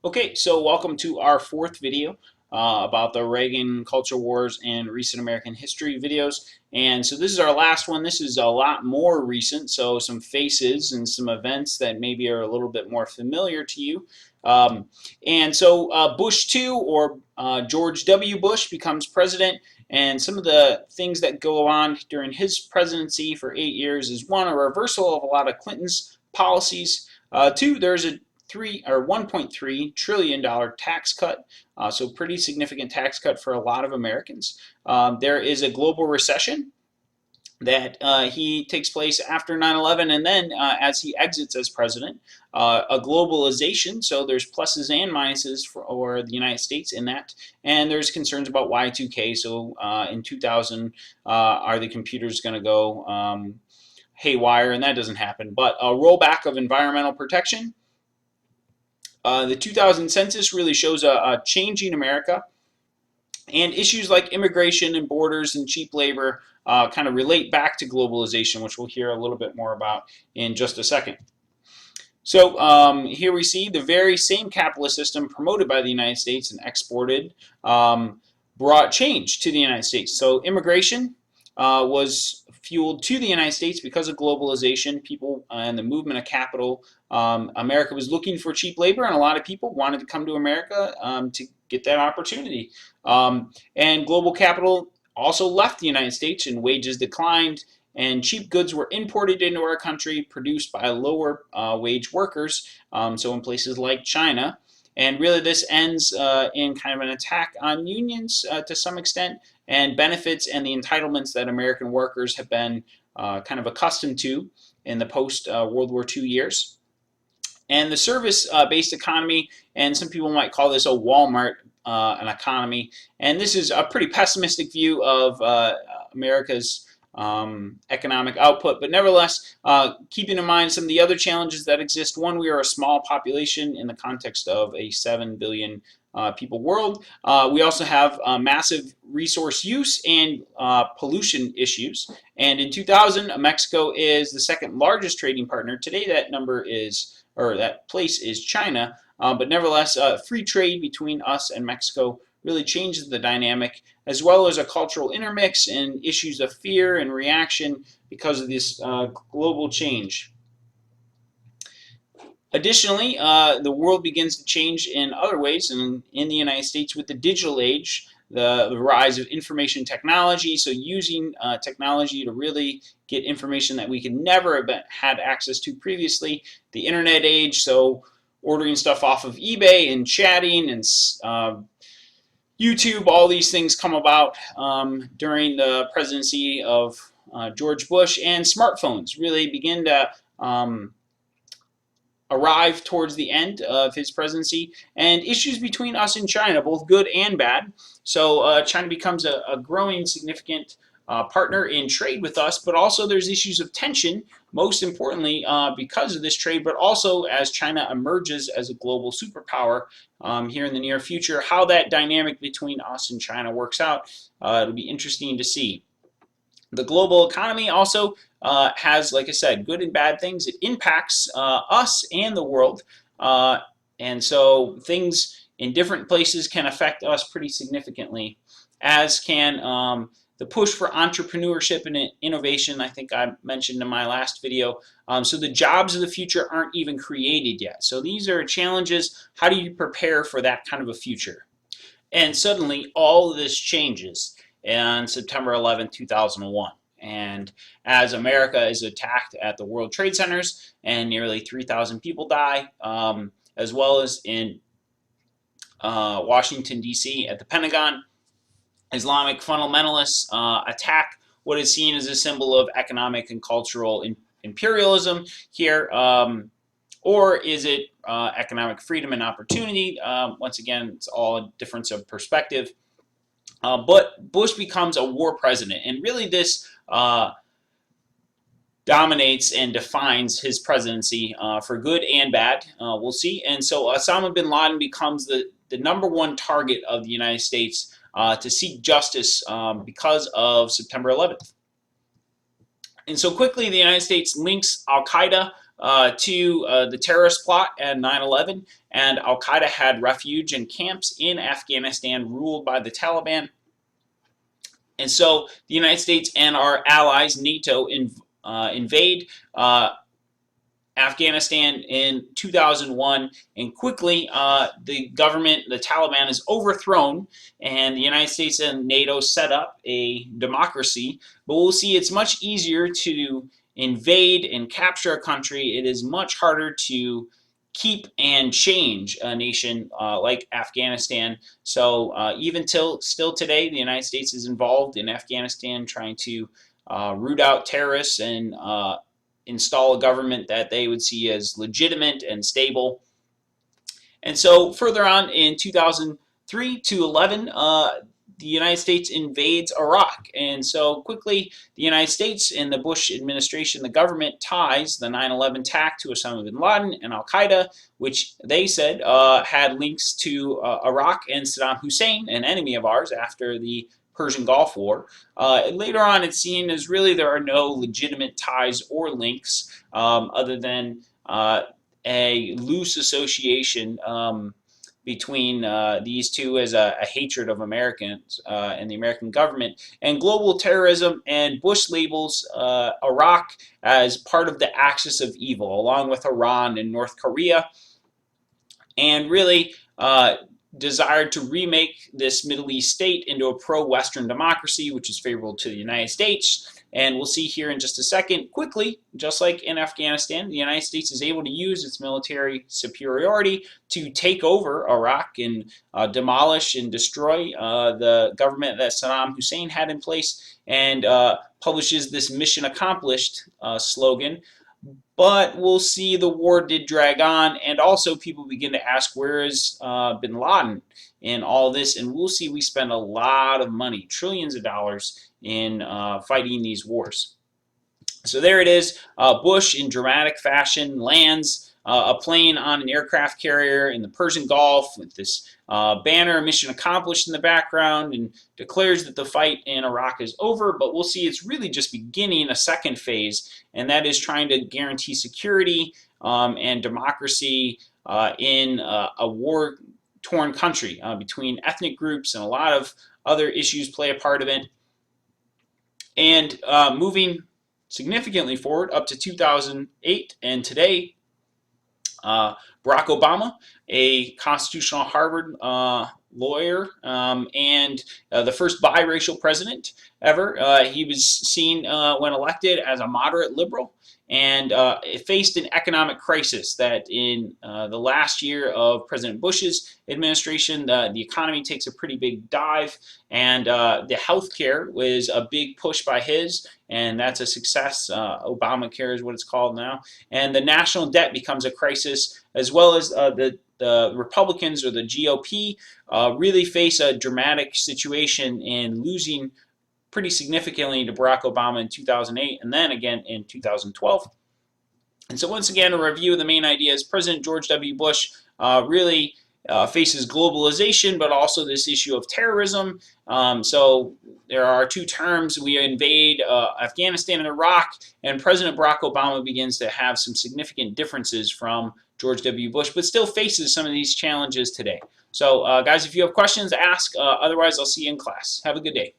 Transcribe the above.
Okay, so welcome to our fourth video about the Reagan culture wars and recent American history videos. And so this is our last one. This is a lot more recent, so some faces and some events that maybe are a little bit more familiar to you. Um, and so Bush 2 or George W. Bush becomes president. And some of the things that go on during his presidency for 8 years is one, a reversal of a lot of Clinton's policies. Two, there's a 1.3 trillion dollar tax cut, so pretty significant tax cut for a lot of Americans. There is a global recession that he takes place after 9/11, and then as he exits as president, a globalization. So there's pluses and minuses for the United States in that, and there's concerns about Y2K. So in 2000, are the computers going to go haywire? And that doesn't happen. But a rollback of environmental protection. The 2000 census really shows a changing America, and issues like immigration and borders and cheap labor kind of relate back to globalization, which we'll hear a little bit more about in just a second. So here we see the very same capitalist system promoted by the United States and exported brought change to the United States. So immigration was fueled to the United States because of globalization, people and the movement of capital. America was looking for cheap labor, and a lot of people wanted to come to America to get that opportunity. And global capital also left the United States, and wages declined, and cheap goods were imported into our country, produced by lower wage workers, so in places like China. And really this ends in kind of an attack on unions to some extent, and benefits and the entitlements that American workers have been kind of accustomed to in the post-World War II years. And the service-based economy, and some people might call this a Walmart an economy, and this is a pretty pessimistic view of America's economic output, but nevertheless, keeping in mind some of the other challenges that exist. One, we are a small population in the context of a 7 billion people world. We also have massive resource use and pollution issues. And in 2000, Mexico is the second largest trading partner. Today, that number is, or that place is China. But nevertheless, free trade between us and Mexico really changes the dynamic, as well as a cultural intermix and issues of fear and reaction because of this global change. Additionally, the world begins to change in other ways, and in the United States with the digital age, the rise of information technology, so using technology to really get information that we could never have had access to previously, the internet age, so ordering stuff off of eBay and chatting and YouTube, all these things come about during the presidency of George Bush, and smartphones really begin to arrive towards the end of his presidency, and issues between us and China, both good and bad. So China becomes a growing significant partner in trade with us, but also there's issues of tension, most importantly because of this trade, but also as China emerges as a global superpower here in the near future. How that dynamic between us and China works out, it'll be interesting to see. The global economy also has, like I said, good and bad things. It impacts us and the world, and so things in different places can affect us pretty significantly, as can the push for entrepreneurship and innovation. I think I mentioned in my last video. So the jobs of the future aren't even created yet. So these are challenges. How do you prepare for that kind of a future? And suddenly all of this changes on September 11, 2001. And as America is attacked at the World Trade Centers and nearly 3,000 people die, as well as in Washington, D.C. at the Pentagon, Islamic fundamentalists attack what is seen as a symbol of economic and cultural imperialism here, or is it economic freedom and opportunity? Once again, it's all a difference of perspective. But Bush becomes a war president, and really this dominates and defines his presidency for good and bad. We'll see. And so Osama bin Laden becomes the #1 target of the United States to seek justice because of September 11th. And so quickly, the United States links Al-Qaeda to the terrorist plot at 9/11, and Al-Qaeda had refuge and camps in Afghanistan ruled by the Taliban. And so the United States and our allies, NATO, invade Afghanistan in 2001, and quickly the government, the Taliban, is overthrown, and the United States and NATO set up a democracy. But we'll see it's much easier to invade and capture a country. It is much harder to keep and change a nation like Afghanistan. So even still today, the United States is involved in Afghanistan trying to root out terrorists and install a government that they would see as legitimate and stable. And so further on in 2003 to 11, the United States invades Iraq. And so quickly, the United States and the Bush administration, the government, ties the 9/11 attack to Osama bin Laden and Al-Qaeda, which they said had links to Iraq and Saddam Hussein, an enemy of ours after the Persian Gulf War. Later on, it's seen as really there are no legitimate ties or links other than a loose association between these two as a hatred of Americans and the American government, and global terrorism. And Bush labels Iraq as part of the axis of evil, along with Iran and North Korea, and really desired to remake this Middle East state into a pro-Western democracy, which is favorable to the United States. And we'll see here in just a second, quickly, just like in Afghanistan, the United States is able to use its military superiority to take over Iraq and demolish and destroy the government that Saddam Hussein had in place, and publishes this mission accomplished slogan. But we'll see the war did drag on, and also people begin to ask, where is bin Laden in all this? And we'll see we spend a lot of money, trillions of dollars, in fighting these wars. So there it is. Bush, in dramatic fashion, lands a plane on an aircraft carrier in the Persian Gulf with this banner, mission accomplished, in the background, and declares that the fight in Iraq is over. But we'll see it's really just beginning a second phase, and that is trying to guarantee security and democracy in a war-torn country between ethnic groups, and a lot of other issues play a part of it. And moving significantly forward up to 2008 and today, Barack Obama, a constitutional Harvard lawyer and the first biracial president ever. He was seen when elected as a moderate liberal, and it faced an economic crisis that in the last year of President Bush's administration, the economy takes a pretty big dive, and the health care was a big push by his, and that's a success. Obamacare is what it's called now. And the national debt becomes a crisis, as well as the Republicans, or the GOP, really face a dramatic situation in losing pretty significantly to Barack Obama in 2008, and then again in 2012. And so once again, a review of the main ideas. President George W. Bush really faces globalization, but also this issue of terrorism. So there are two terms. We invade Afghanistan and Iraq, and President Barack Obama begins to have some significant differences from George W. Bush, but still faces some of these challenges today. So guys, if you have questions, ask. Otherwise, I'll see you in class. Have a good day.